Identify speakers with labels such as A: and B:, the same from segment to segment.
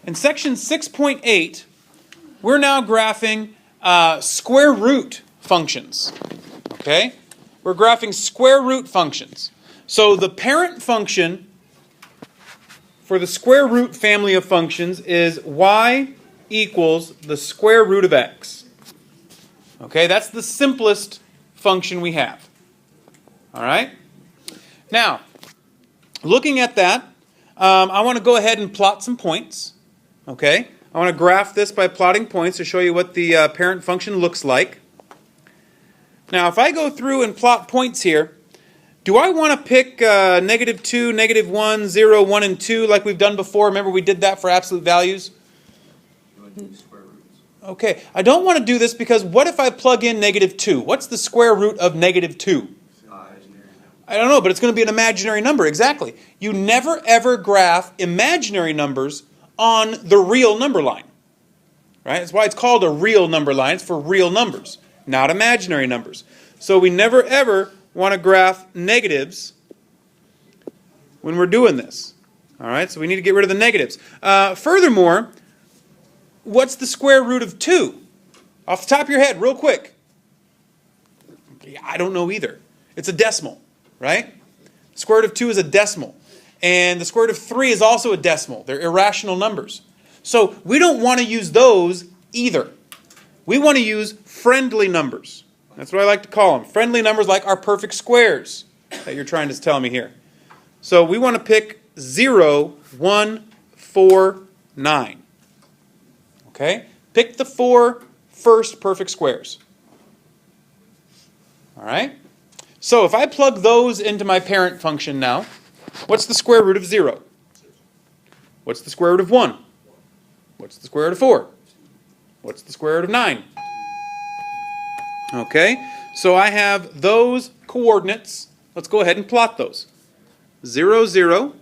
A: In section 6.8, we're now graphing square root functions. Okay? We're graphing square root functions. So the parent function for the square root family of functions is y equals the square root of x. Okay, that's the simplest function we have. All right? Now, looking at that, I want to go ahead and plot some points. Okay? I want to graph this by plotting points to show you what the parent function looks like. Now, if I go through and plot points here, do I want to pick -2, -1, 0, 1, and 2 like we've done before? Remember we did that for absolute values?
B: You want to do square roots.
A: Okay, I don't want to do this because what if I plug in -2? What's the square root of -2? I don't know, but it's going to be an imaginary number. Exactly. You never ever graph imaginary numbers on the real number line. Right? That's why it's called a real number line. It's for real numbers, not imaginary numbers. So we never ever want to graph negatives when we're doing this. All right, so we need to get rid of the negatives. Furthermore, what's the square root of 2? Off the top of your head, real quick. I don't know either. It's a decimal, right? The square root of 2 is a decimal. And the square root of 3 is also a decimal. They're irrational numbers. So we don't want to use those either. We want to use friendly numbers. That's what I like to call them. Friendly numbers like our perfect squares that you're trying to tell me here. So we want to pick 0, 1, 4, 9. Okay? Pick the 4 first perfect squares. All right? So if I plug those into my parent function now, what's the square root of 0? What's the square root of 1? What's the square root of 4? What's the square root of 9? Okay, so I have those coordinates. Let's go ahead and plot those. 0, 0,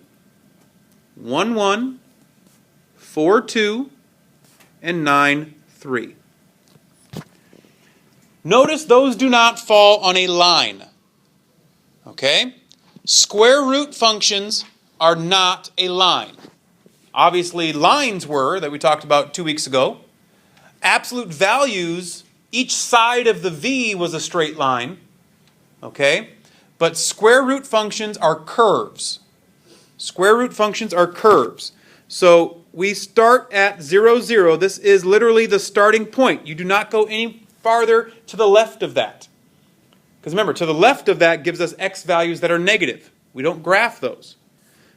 A: 1, 1, 4, 2, and 9, 3. Notice those do not fall on a line. Okay? Square root functions are not a line. Obviously, lines were, that we talked about 2 weeks ago. Absolute values, each side of the v was a straight line. Okay? But square root functions are curves. Square root functions are curves. So we start at 0, 0. This is literally the starting point. You do not go any farther to the left of that. Because remember, to the left of that gives us x values that are negative. We don't graph those.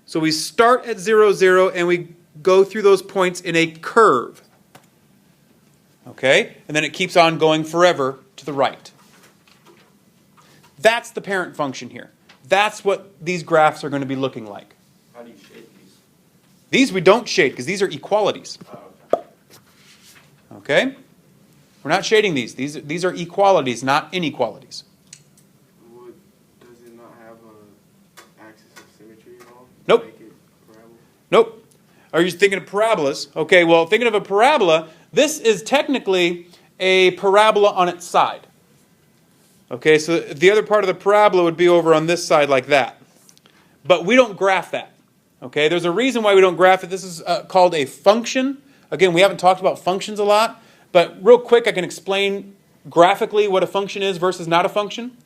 A: So we start at 0, 0, and we go through those points in a curve. Okay? And then it keeps on going forever to the right. That's the parent function here. That's what these graphs are going to be looking like.
B: How do you shade these?
A: These we don't shade because these are equalities.
B: Oh, okay.
A: Okay? We're not shading these. These are equalities, not inequalities.
C: Does it not have an axis of symmetry at all?
A: Nope.
C: Make it a parabola?
A: Nope. Are you thinking of parabolas? Okay, well, thinking of a parabola, this is technically a parabola on its side. Okay, so the other part of the parabola would be over on this side like that. But we don't graph that. Okay, there's a reason why we don't graph it. This is called a function. Again, we haven't talked about functions a lot, but real quick I can explain graphically what a function is versus not a function.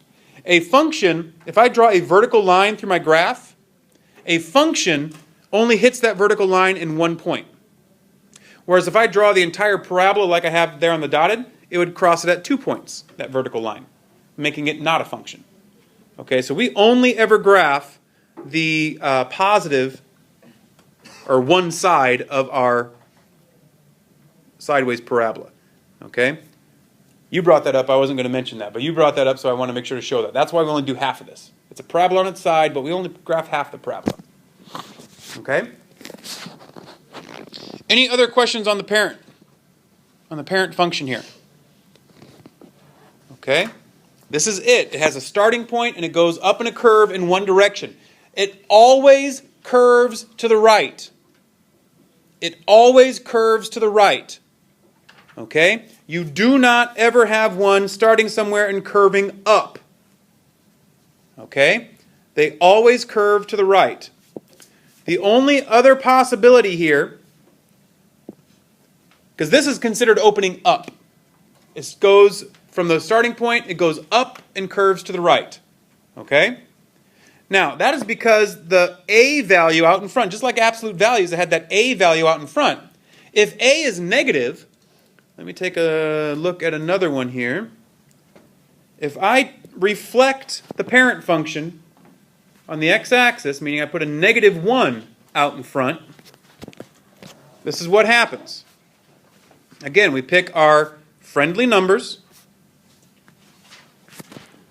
A: A function, if I draw a vertical line through my graph, a function only hits that vertical line in one point. Whereas if I draw the entire parabola like I have there on the dotted, it would cross it at 2 points, that vertical line, making it not a function. Okay, so we only ever graph the positive, or one side of our sideways parabola. Okay? You brought that up. I wasn't going to mention that, but you brought that up, so I want to make sure to show that. That's why we only do half of this. It's a parabola on its side, but we only graph half the parabola. Okay? Any other questions on the parent? On the parent function here? Okay? This is it. It has a starting point, and it goes up in a curve in one direction. It always curves to the right. It always curves to the right. Okay? You do not ever have one starting somewhere and curving up. Okay? They always curve to the right. The only other possibility here because this is considered opening up. It goes from the starting point, it goes up and curves to the right. Okay? Now, that is because the A value out in front, just like absolute values that had that A value out in front, if A is negative, let me take a look at another one here. If I reflect the parent function on the x-axis, meaning I put a -1 out in front, this is what happens. Again, we pick our friendly numbers.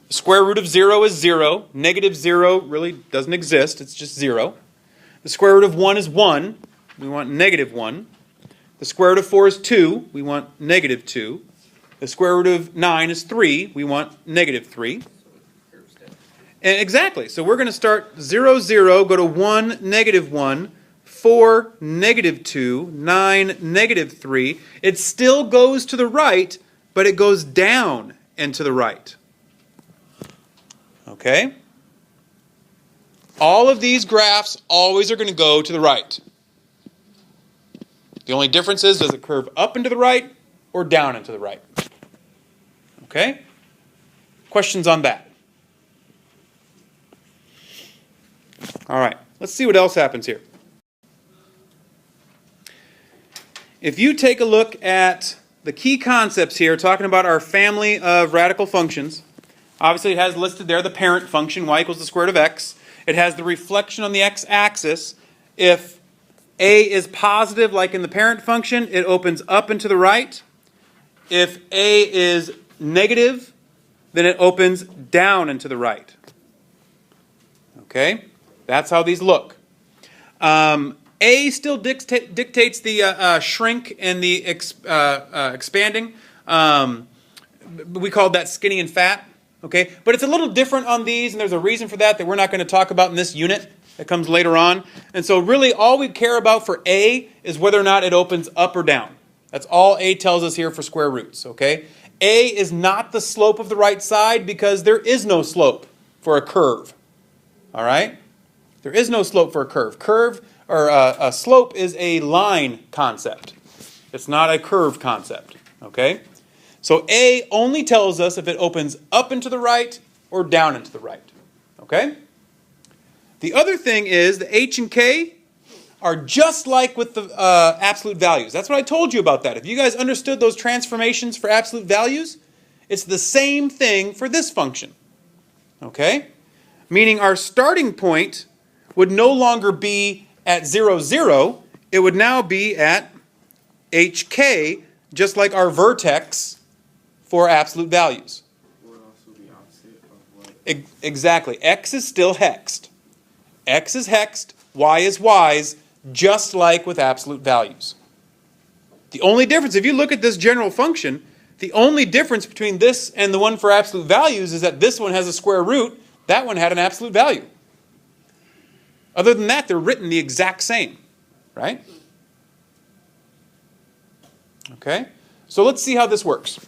A: The square root of 0 is 0. -0 really doesn't exist. It's just 0. The square root of 1 is 1. We want -1. The square root of 4 is 2. We want -2. The square root of 9 is 3. We want -3. And exactly. So we're going to start 0, 0, go to 1, -1, 4, -2, 9, -3. It still goes to the right, but it goes down and to the right. Okay? All of these graphs always are going to go to the right. The only difference is, does it curve up and to the right or down and to the right? Okay? Questions on that? All right. Let's see what else happens here. If you take a look at the key concepts here, talking about our family of radical functions, obviously it has listed there the parent function, y equals the square root of x. It has the reflection on the x-axis. If a is positive, like in the parent function, it opens up and to the right. If a is negative, then it opens down and to the right. Okay? That's how these look. A still dictates the shrink and the expanding. We called that skinny and fat. Okay, but it's a little different on these, and there's a reason for that we're not going to talk about in this unit. That comes later on. And so really all we care about for A is whether or not it opens up or down. That's all A tells us here for square roots. Okay, A is not the slope of the right side because there is no slope for a curve. All right, there is no slope for a curve. A slope is a line concept. It's not a curve concept. Okay. So A only tells us if it opens up and to the right or down and to the right. Okay? The other thing is the H and K are just like with the absolute values. That's what I told you about that. If you guys understood those transformations for absolute values, it's the same thing for this function. Okay? Meaning our starting point would no longer be at 0, 0. It would now be at HK, just like our vertex for absolute values.
C: Would also be opposite of what?
A: Exactly. X is still hexed. X is hexed, Y is Y's, just like with absolute values. The only difference, if you look at this general function, the only difference between this and the one for absolute values is that this one has a square root, that one had an absolute value. Other than that, they're written the exact same, right? Okay, so let's see how this works.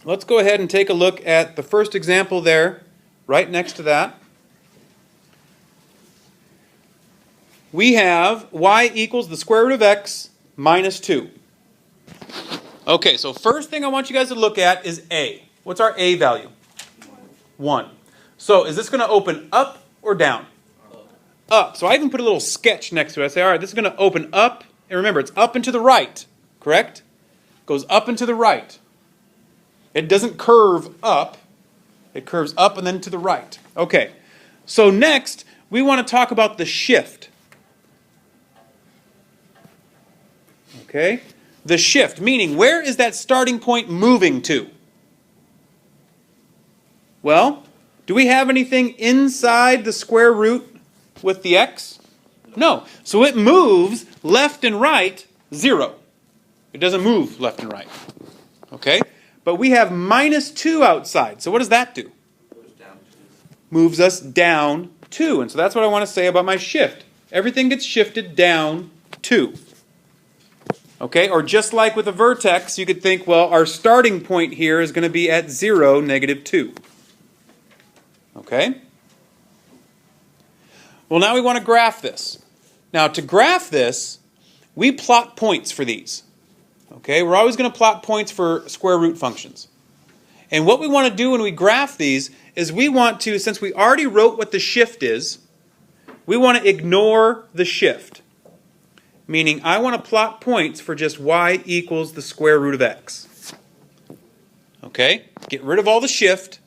A: Let's go ahead and take a look at the first example there, right next to that. We have y equals the square root of x minus 2. Okay, so first thing I want you guys to look at is A. What's our A value? 1. So is this going to open up or down? Up. So I even put a little sketch next to it. I say, all right, this is going to open up. And remember, it's up and to the right, correct? Goes up and to the right. It doesn't curve up. It curves up and then to the right. Okay, so next we want to talk about the shift. Okay, the shift, meaning where is that starting point moving to? Well, do we have anything inside the square root with the x? No. So it moves left and right 0. It doesn't move left and right. Okay? But we have minus 2 outside. So what does that do? Moves us down 2. And so that's what I want to say about my shift. Everything gets shifted down 2. Okay? Or just like with a vertex, you could think, well, our starting point here is going to be at 0, -2. Okay? Well, now we want to graph this. Now, to graph this, we plot points for these. Okay, we're always going to plot points for square root functions. And what we want to do when we graph these is we want to, since we already wrote what the shift is, we want to ignore the shift. Meaning I want to plot points for just y equals the square root of x. Okay, get rid of all the shift.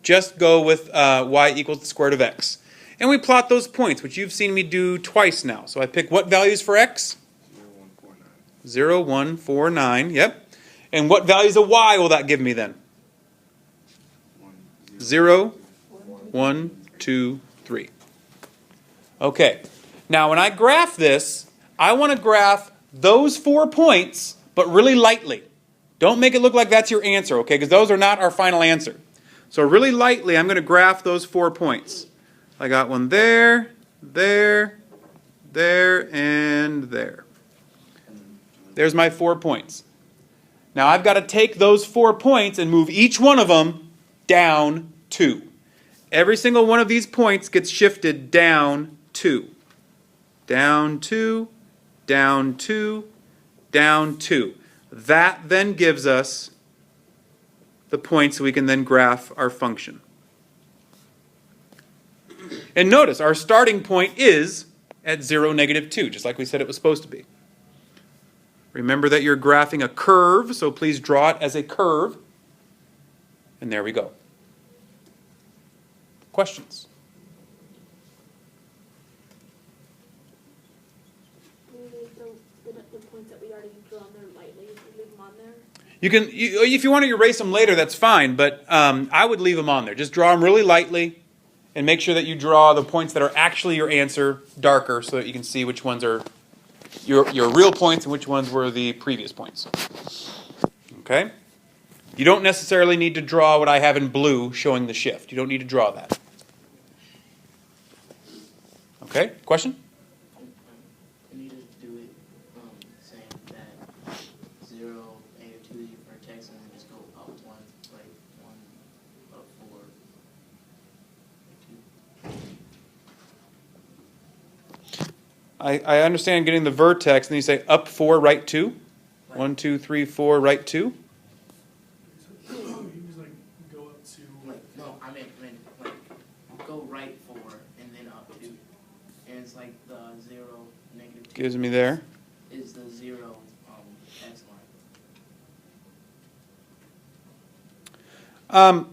A: Just go with y equals the square root of x. And we plot those points, which you've seen me do twice now. So I pick what values for x? 0, 1, 4, 9. Yep. And what values of y will that give me then? 0, 1, 2, 3. Okay. Now when I graph this, I want to graph those 4 points, but really lightly. Don't make it look like that's your answer, okay? Because those are not our final answer. So really lightly, I'm going to graph those 4 points. I got one there, there, there, and there. There's my 4 points. Now I've got to take those 4 points and move each one of them down 2. Every single one of these points gets shifted down 2. Down 2, down 2, down 2. That then gives us the points we can then graph our function. And notice our starting point is at 0, -2, just like we said it was supposed to be. Remember that you're graphing a curve, so please draw it as a curve. And there we go. Questions?
D: We leave the points that we already drawn there lightly, we leave them on there.
A: You can, if you want to erase them later, that's fine, but I would leave them on there. Just draw them really lightly and make sure that you draw the points that are actually your answer darker so that you can see which ones are your real points and which ones were the previous points. Okay? You don't necessarily need to draw what I have in blue showing the shift. You don't need to draw that. Okay? Question?
E: Can you just do it saying that 0, -2 is your vertex and then just go up 1, like 1, up 4, like 2?
A: I understand getting the vertex, and then you say up 4, right 2? 1, 2, 3, 4, right 2?
E: No, I meant like go right 4 and then up 2. And it's like the 0, -2
A: Gives me there.
E: is the 0 x line.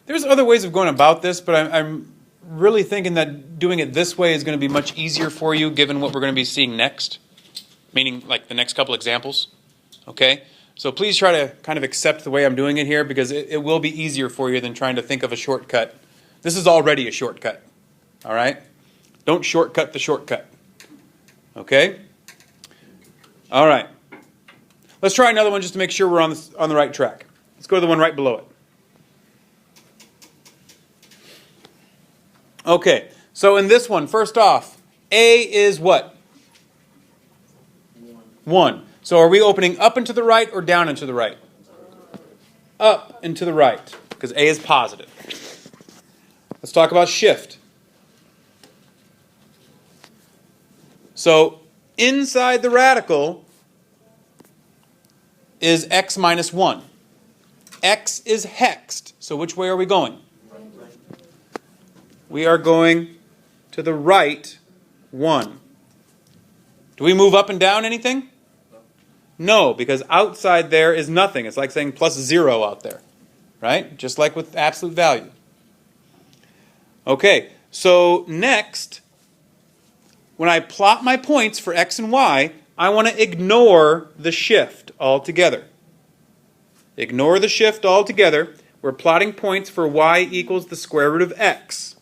A: There's other ways of going about this, but I'm really thinking that doing it this way is going to be much easier for you given what we're going to be seeing next, meaning like the next couple examples. Okay? So please try to kind of accept the way I'm doing it here because it will be easier for you than trying to think of a shortcut. This is already a shortcut. All right? Don't shortcut the shortcut. Okay? All right. Let's try another one just to make sure we're on the right track. Let's go to the one right below it. Okay, so in this one, first off, A is what? 1. So are we opening up and to the right or down and to the right? Up and to the right, because A is positive. Let's talk about shift. So inside the radical is x minus 1. X is hexed, so which way are we going? We are going to the right 1. Do we move up and down anything? No, because outside there is nothing. It's like saying plus 0 out there, right? Just like with absolute value. Okay, so next, when I plot my points for x and y, I want to ignore the shift altogether. Ignore the shift altogether. We're plotting points for y equals the square root of x.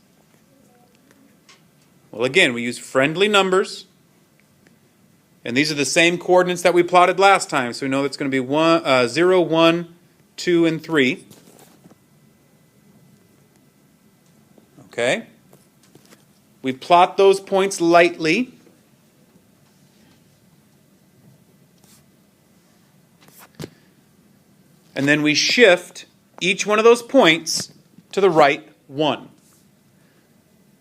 A: Well, again, we use friendly numbers. And these are the same coordinates that we plotted last time. So we know that's going to be 0, 1, 2, and 3. Okay. We plot those points lightly. And then we shift each one of those points to the right 1.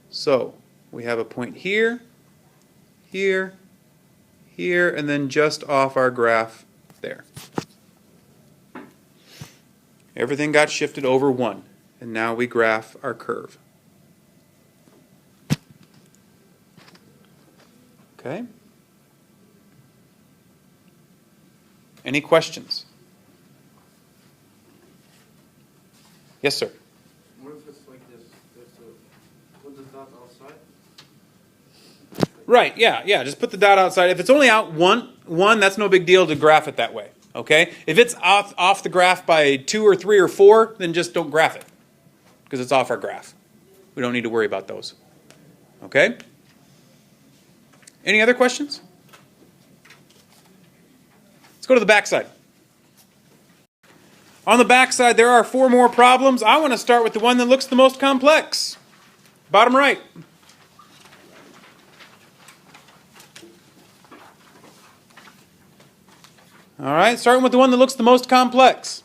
A: So we have a point here, here, here, and then just off our graph there. Everything got shifted over 1, and now we graph our curve. Okay? Any questions? Yes, sir.
C: What if it's like this? There's a, put the dot outside?
A: Right, yeah, just put the dot outside. If it's only out one, that's no big deal to graph it that way, okay? If it's off the graph by 2 or 3 or 4, then just don't graph it, because it's off our graph. We don't need to worry about those, okay? Any other questions? Let's go to the back side. On the back side, there are 4 more problems. I want to start with the one that looks the most complex. Bottom right. All right, starting with the one that looks the most complex.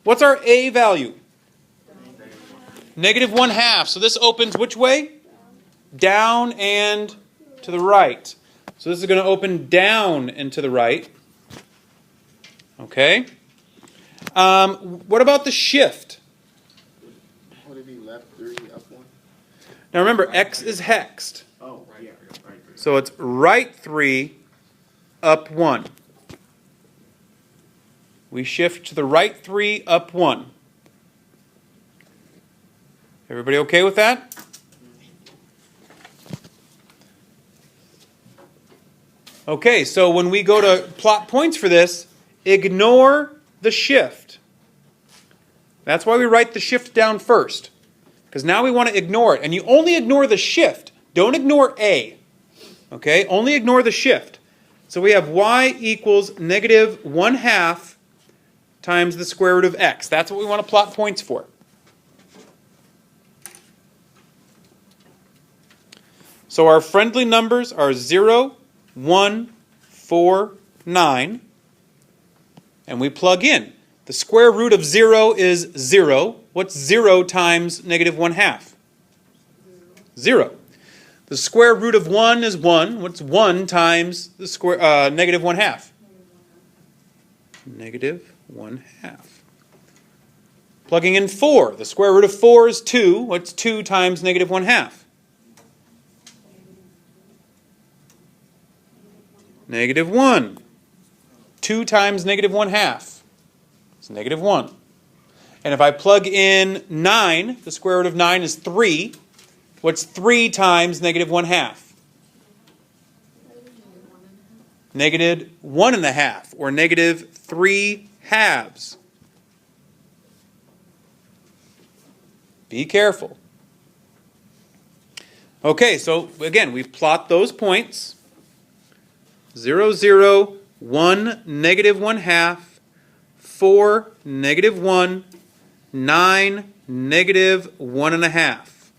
A: What's our A value? -1/2. So this opens which way? Down and to the right. So this is going to open down and to the right. Okay. What about the shift?
F: Would it be left 3, up 1?
A: Now remember, X is hexed.
F: Oh, yeah. Right.
A: So it's right 3, up 1. We shift to the right 3, up 1. Everybody okay with that? Okay, so when we go to plot points for this, ignore the shift. That's why we write the shift down first, because now we want to ignore it. And you only ignore the shift. Don't ignore A. Okay, only ignore the shift. So we have y equals -1/2 times the square root of x. That's what we want to plot points for. So our friendly numbers are 0, 1, 4, 9. And we plug in. The square root of 0 is 0. What's 0 times -1/2? 0. The square root of 1 is 1. What's 1 times the square -1/2? -1/2. Plugging in 4. The square root of 4 is 2. What's 2 times -1/2? -1. 2 times -1/2 is -1. And if I plug in 9, the square root of 9 is 3. What's 3 times -1/2? -1.5, or -3/2. Be careful. Okay, so again, we plot those points. 0, 0, 1, -1/2, 4, -1, 9, -1.5.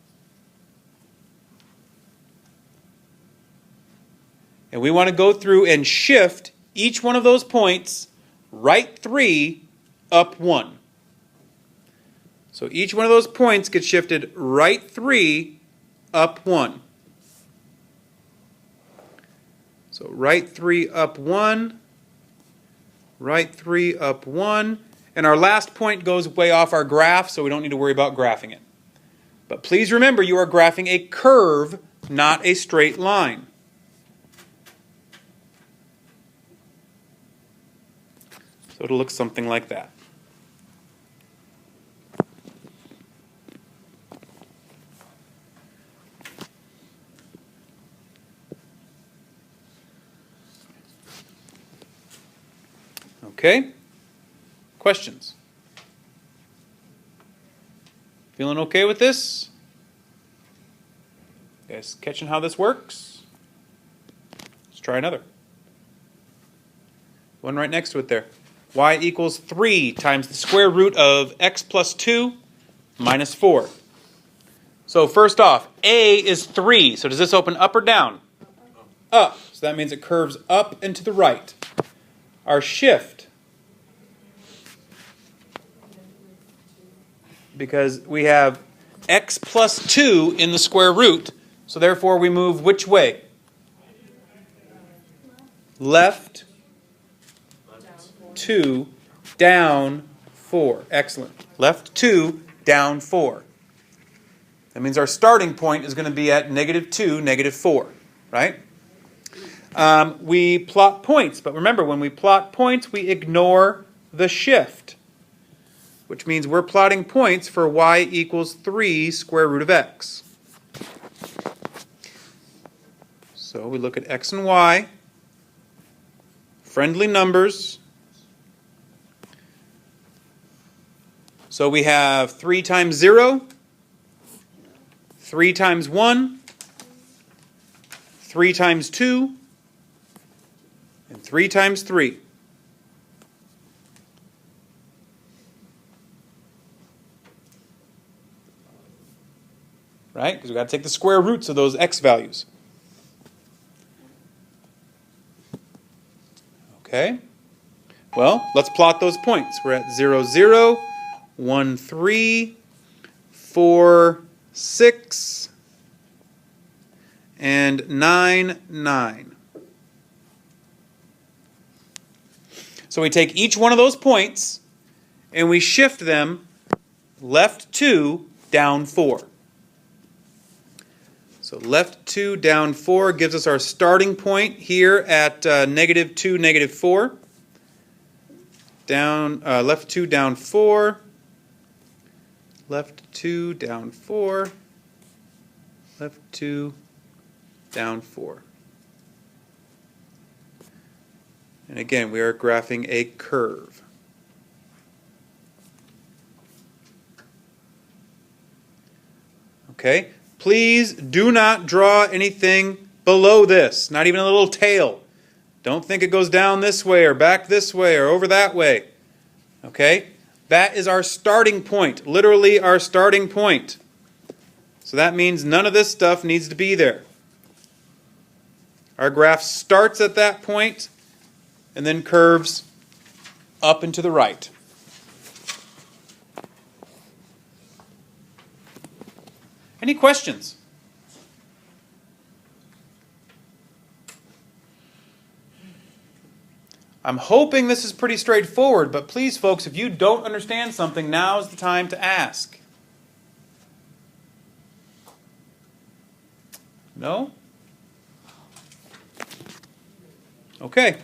A: And we want to go through and shift each one of those points right 3, up 1. So each one of those points gets shifted right 3, up 1. So right 3, up 1, right 3, up 1. And our last point goes way off our graph, so we don't need to worry about graphing it. But please remember, you are graphing a curve, not a straight line. So it'll look something like that. Okay? Questions? Feeling okay with this? You guys catching how this works? Let's try another. One right next to it there. Y equals 3 times the square root of x plus 2 minus 4. So first off, A is 3. So does this open up or down? Up. So that means it curves up and to the right. Our shift, because we have x plus 2 in the square root, so therefore we move which way? left 2, down 4. Excellent. Left 2, down 4. That means our starting point is going to be at -2, -4, right? We plot points, but remember, when we plot points, we ignore the shift, which means we're plotting points for y equals 3 square root of x. So we look at x and y, friendly numbers. So we have 3 times 0, 3 times 1, 3 times 2, and 3 times 3. Right? Because we've got to take the square roots of those x values. Okay? Well, let's plot those points. We're at 0, 0, 1, 3, 4, 6, and 9, 9. So we take each one of those points and we shift them left 2, down 4. So left 2, down 4 gives us our starting point here at -2, -4. Down, left 2, down 4. Left 2, down 4. Left 2, down 4. And again, we are graphing a curve. Okay? Please do not draw anything below this, not even a little tail. Don't think it goes down this way or back this way or over that way. Okay? That is our starting point, literally our starting point. So that means none of this stuff needs to be there. Our graph starts at that point and then curves up and to the right. Any questions? I'm hoping this is pretty straightforward, but please, folks, if you don't understand something, now's the time to ask. No? Okay.